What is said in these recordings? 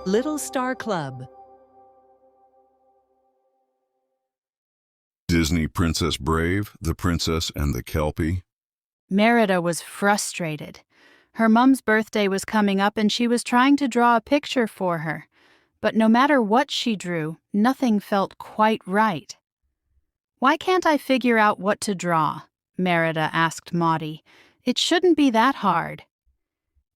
Little Star Club. Disney Princess Brave, The Princess and the Kelpie. Merida was frustrated. Her mom's birthday was coming up and she was trying to draw a picture for her. But no matter what she drew, nothing felt quite right. "Why can't I figure out what to draw?" Merida asked Maudie. "It shouldn't be that hard."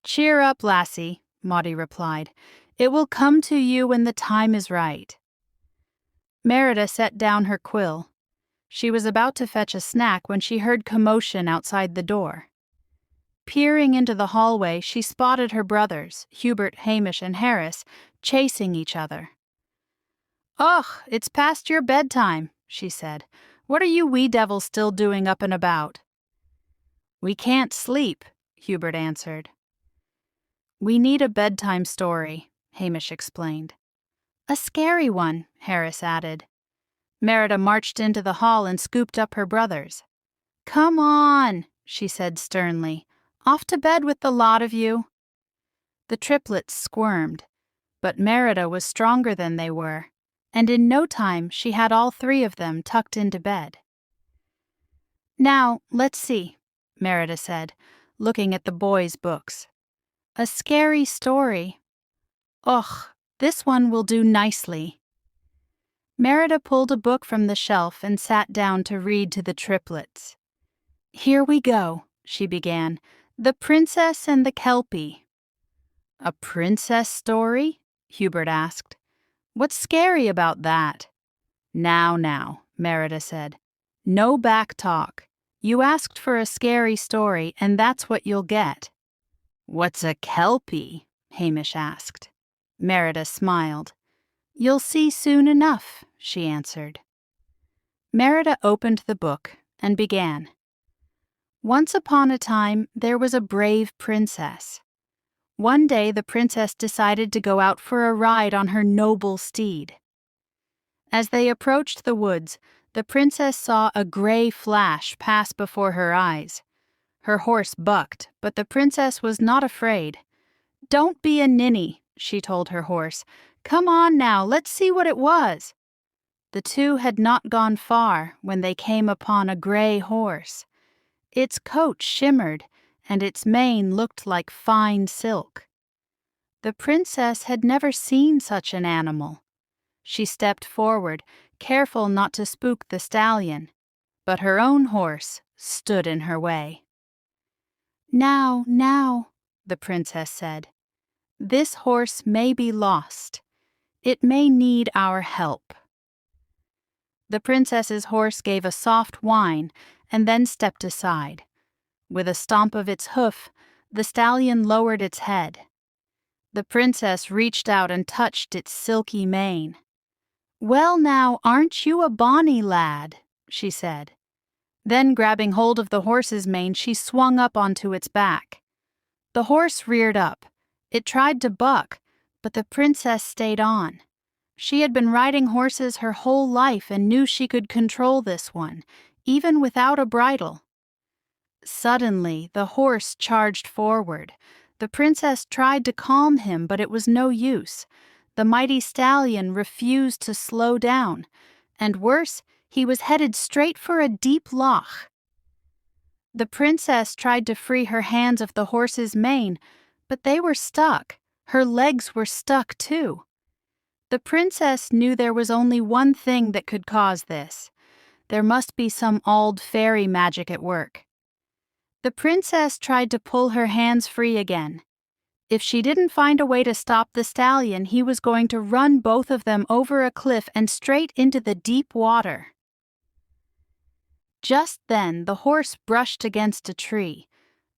"Cheer up, lassie," Maudie replied. "It will come to you when the time is right." Merida set down her quill. She was about to fetch a snack when she heard commotion outside the door. Peering into the hallway, she spotted her brothers, Hubert, Hamish, and Harris, chasing each other. "Ugh, it's past your bedtime," she said. "What are you wee devils still doing up and about?" "We can't sleep," Hubert answered. "We need a bedtime story," Hamish explained. "A scary one," Harris added. Merida marched into the hall and scooped up her brothers. "Come on," she said sternly. "Off to bed with the lot of you." The triplets squirmed, but Merida was stronger than they were, and in no time she had all three of them tucked into bed. "Now, let's see," Merida said, looking at the boys' books. "A scary story. Ugh, this one will do nicely." Merida pulled a book from the shelf and sat down to read to the triplets. "Here we go," she began. "The Princess and the Kelpie." "A princess story?" Hubert asked. "What's scary about that?" Now, Merida said. "No back talk. You asked for a scary story, and that's what you'll get." "What's a kelpie?" Hamish asked. Merida smiled. "You'll see soon enough," she answered. Merida opened the book and began. Once upon a time, there was a brave princess. One day, the princess decided to go out for a ride on her noble steed. As they approached the woods, the princess saw a gray flash pass before her eyes. Her horse bucked, but the princess was not afraid. "Don't be a ninny," she told her horse. "Come on now, let's see what it was." The two had not gone far when they came upon a gray horse. Its coat shimmered, and its mane looked like fine silk. The princess had never seen such an animal. She stepped forward, careful not to spook the stallion, but her own horse stood in her way. Now, the princess said. "This horse may be lost. It may need our help." The princess's horse gave a soft whine and then stepped aside. With a stomp of its hoof, the stallion lowered its head. The princess reached out and touched its silky mane. "Well now, aren't you a bonny lad?" she said. Then, grabbing hold of the horse's mane, she swung up onto its back. The horse reared up. It tried to buck, but the princess stayed on. She had been riding horses her whole life and knew she could control this one, even without a bridle. Suddenly, the horse charged forward. The princess tried to calm him, but it was no use. The mighty stallion refused to slow down, and worse, he was headed straight for a deep loch. The princess tried to free her hands of the horse's mane, but they were stuck. Her legs were stuck too. The princess knew there was only one thing that could cause this. There must be some old fairy magic at work. The princess tried to pull her hands free again. If she didn't find a way to stop the stallion, he was going to run both of them over a cliff and straight into the deep water. Just then, the horse brushed against a tree.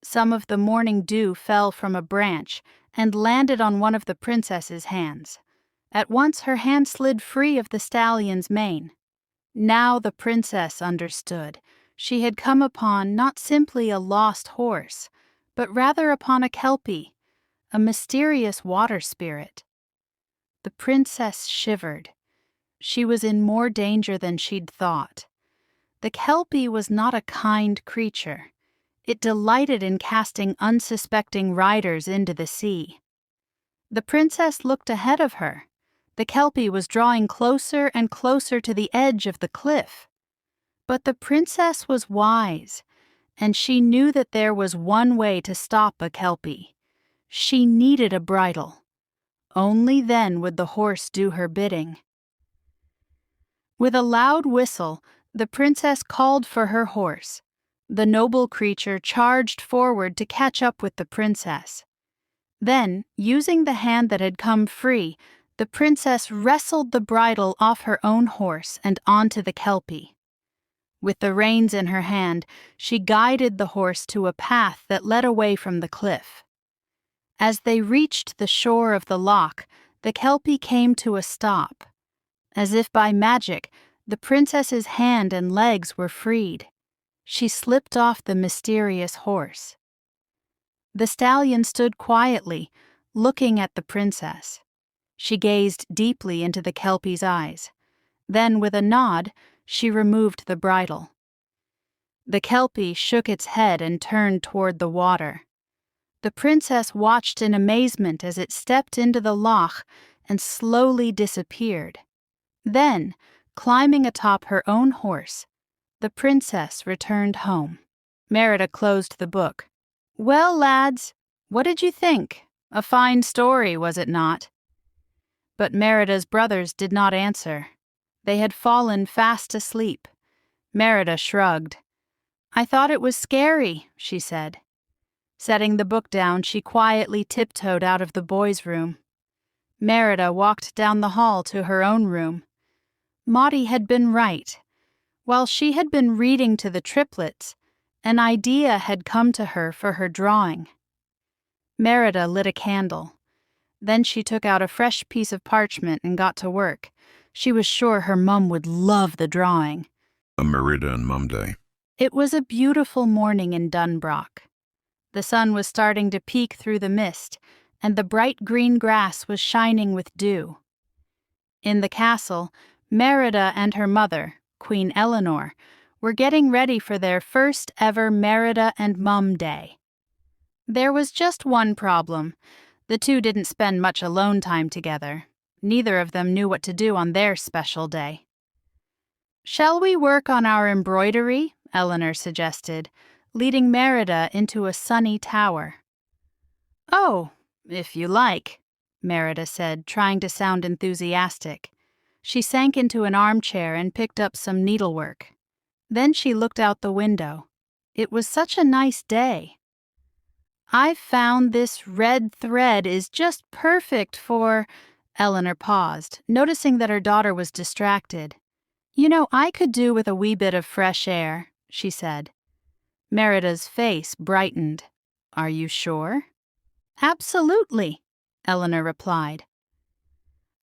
Some of the morning dew fell from a branch and landed on one of the princess's hands. At once her hand slid free of the stallion's mane. Now the princess understood. She had come upon not simply a lost horse, but rather upon a kelpie, a mysterious water spirit. The princess shivered. She was in more danger than she'd thought. The kelpie was not a kind creature. It delighted in casting unsuspecting riders into the sea. The princess looked ahead of her. The kelpie was drawing closer and closer to the edge of the cliff. But the princess was wise, and she knew that there was one way to stop a kelpie. She needed a bridle. Only then would the horse do her bidding. With a loud whistle, the princess called for her horse. The noble creature charged forward to catch up with the princess. Then, using the hand that had come free, the princess wrestled the bridle off her own horse and onto the kelpie. With the reins in her hand, she guided the horse to a path that led away from the cliff. As they reached the shore of the loch, the kelpie came to a stop. As if by magic, the princess's hand and legs were freed. She slipped off the mysterious horse. The stallion stood quietly, looking at the princess. She gazed deeply into the kelpie's eyes. Then, with a nod, she removed the bridle. The kelpie shook its head and turned toward the water. The princess watched in amazement as it stepped into the loch and slowly disappeared. Then, climbing atop her own horse, the princess returned home. Merida closed the book. "Well, lads, what did you think? A fine story, was it not?" But Merida's brothers did not answer. They had fallen fast asleep. Merida shrugged. "I thought it was scary," she said. Setting the book down, she quietly tiptoed out of the boys' room. Merida walked down the hall to her own room. Maudie had been right. While she had been reading to the triplets, an idea had come to her for her drawing. Merida lit a candle. Then she took out a fresh piece of parchment and got to work. She was sure her mum would love the drawing. A Merida and Mum Day. It was a beautiful morning in Dunbrock. The sun was starting to peek through the mist, and the bright green grass was shining with dew. In the castle, Merida and her mother, Queen Eleanor, were getting ready for their first ever Merida and Mum Day. There was just one problem. The two didn't spend much alone time together. Neither of them knew what to do on their special day. "Shall we work on our embroidery?" Eleanor suggested, leading Merida into a sunny tower. "Oh, if you like," Merida said, trying to sound enthusiastic. She sank into an armchair and picked up some needlework. Then she looked out the window. It was such a nice day. "I've found this red thread is just perfect for—" Eleanor paused, noticing that her daughter was distracted. "You know, I could do with a wee bit of fresh air," she said. Merida's face brightened. "Are you sure?" "Absolutely," Eleanor replied.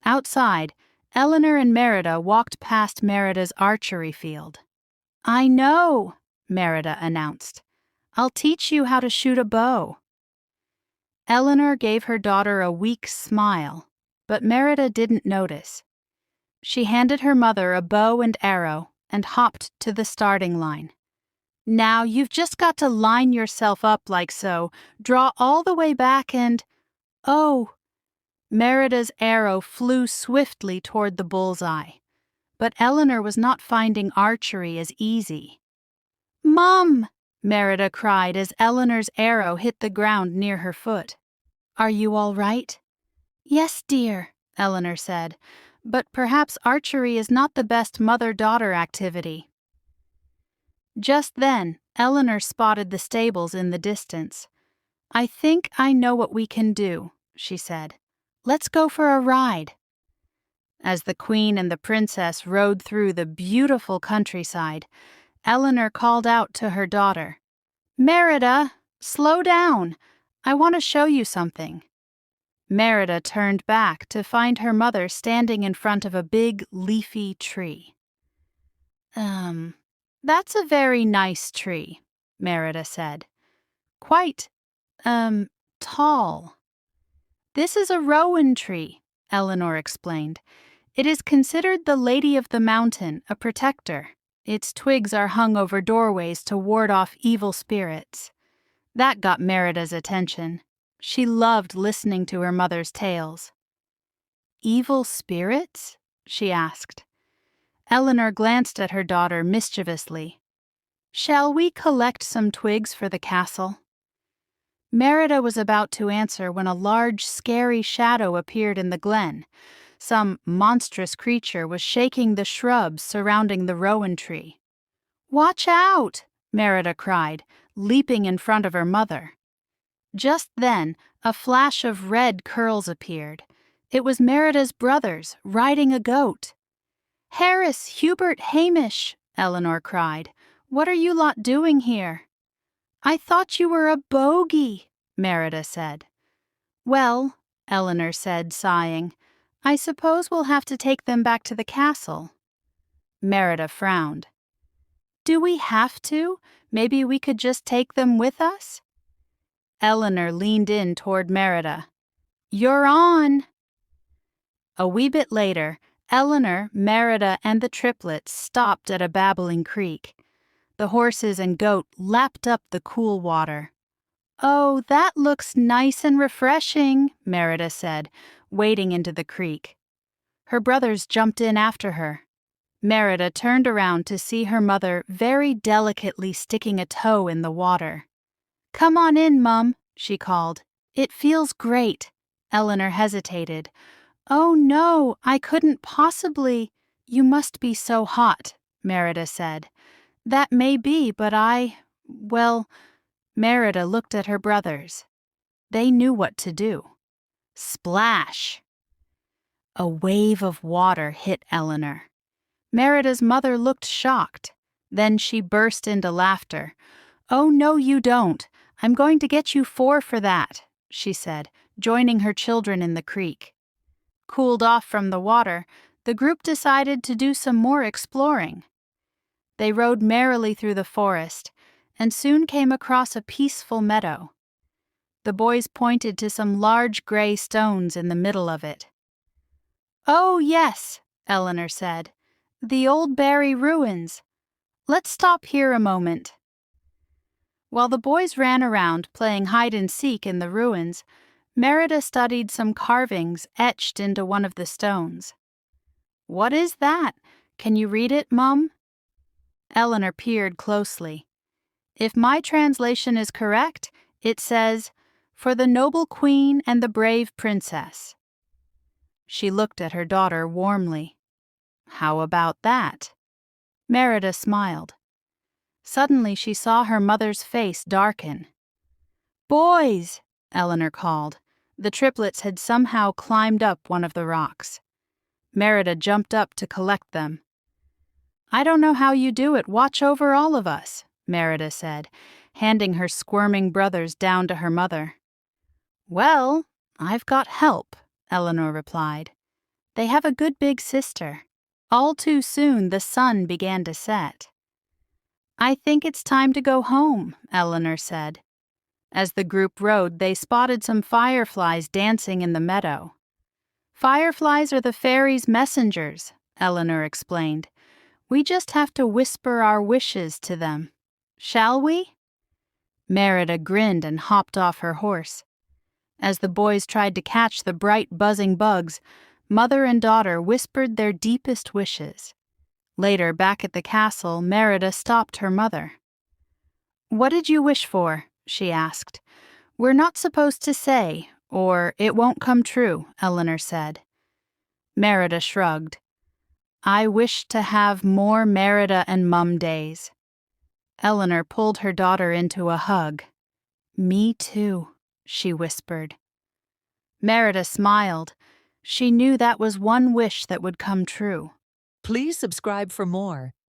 Outside, Eleanor and Merida walked past Merida's archery field. "I know," Merida announced. "I'll teach you how to shoot a bow." Eleanor gave her daughter a weak smile, but Merida didn't notice. She handed her mother a bow and arrow and hopped to the starting line. "Now you've just got to line yourself up like so, draw all the way back and—" "Oh!" Merida's arrow flew swiftly toward the bullseye. But Eleanor was not finding archery as easy. "Mom!" Merida cried as Eleanor's arrow hit the ground near her foot. "Are you all right?" "Yes, dear," Eleanor said, "but perhaps archery is not the best mother-daughter activity." Just then, Eleanor spotted the stables in the distance. "I think I know what we can do," she said. "Let's go for a ride." As the Queen and the Princess rode through the beautiful countryside, Eleanor called out to her daughter, "Merida, slow down. I want to show you something." Merida turned back to find her mother standing in front of a big, leafy tree. That's a very nice tree," Merida said. "Quite, tall." "This is a rowan tree," Eleanor explained. "It is considered the Lady of the Mountain, a protector. Its twigs are hung over doorways to ward off evil spirits." That got Merida's attention. She loved listening to her mother's tales. "Evil spirits?" she asked. Eleanor glanced at her daughter mischievously. "Shall we collect some twigs for the castle?" Merida was about to answer when a large, scary shadow appeared in the glen. Some monstrous creature was shaking the shrubs surrounding the rowan tree. "Watch out!" Merida cried, leaping in front of her mother. Just then, a flash of red curls appeared. It was Merida's brothers, riding a goat. "Harris, Hubert, Hamish!" Eleanor cried. "What are you lot doing here?" "I thought you were a bogey," Merida said. "Well," Eleanor said, sighing, "I suppose we'll have to take them back to the castle." Merida frowned. "Do we have to? Maybe we could just take them with us?" Eleanor leaned in toward Merida. "You're on!" A wee bit later, Eleanor, Merida, and the triplets stopped at a babbling creek. The horses and goat lapped up the cool water. "Oh, that looks nice and refreshing," Merida said, wading into the creek. Her brothers jumped in after her. Merida turned around to see her mother very delicately sticking a toe in the water. "Come on in, Mum," she called. "It feels great." Eleanor hesitated. "Oh no, I couldn't possibly." "You must be so hot," Merida said. "That may be, but well," Merida looked at her brothers. They knew what to do. Splash! A wave of water hit Eleanor. Merida's mother looked shocked. Then she burst into laughter. "Oh, no, you don't. I'm going to get you 4 for that," she said, joining her children in the creek. Cooled off from the water, the group decided to do some more exploring. They rode merrily through the forest and soon came across a peaceful meadow. The boys pointed to some large gray stones in the middle of it. "Oh, yes," Eleanor said. "The old Barry ruins. Let's stop here a moment." While the boys ran around playing hide-and-seek in the ruins, Merida studied some carvings etched into one of the stones. "What is that? Can you read it, Mum?" Eleanor peered closely. "If my translation is correct, it says, 'For the noble queen and the brave princess.'" She looked at her daughter warmly. "How about that?" Merida smiled. Suddenly she saw her mother's face darken. "Boys!" Eleanor called. The triplets had somehow climbed up one of the rocks. Merida jumped up to collect them. "I don't know how you do it. Watch over all of us," Merida said, handing her squirming brothers down to her mother. "Well, I've got help," Eleanor replied. "They have a good big sister." All too soon the sun began to set. "I think it's time to go home," Eleanor said. As the group rode, they spotted some fireflies dancing in the meadow. "Fireflies are the fairies' messengers," Eleanor explained. "We just have to whisper our wishes to them. Shall we?" Merida grinned and hopped off her horse. As the boys tried to catch the bright, buzzing bugs, mother and daughter whispered their deepest wishes. Later, back at the castle, Merida stopped her mother. "What did you wish for?" she asked. "We're not supposed to say, or it won't come true," Eleanor said. Merida shrugged. "I wish to have more Merida and Mum days." Eleanor pulled her daughter into a hug. "Me too," she whispered. Merida smiled. She knew that was one wish that would come true. Please subscribe for more.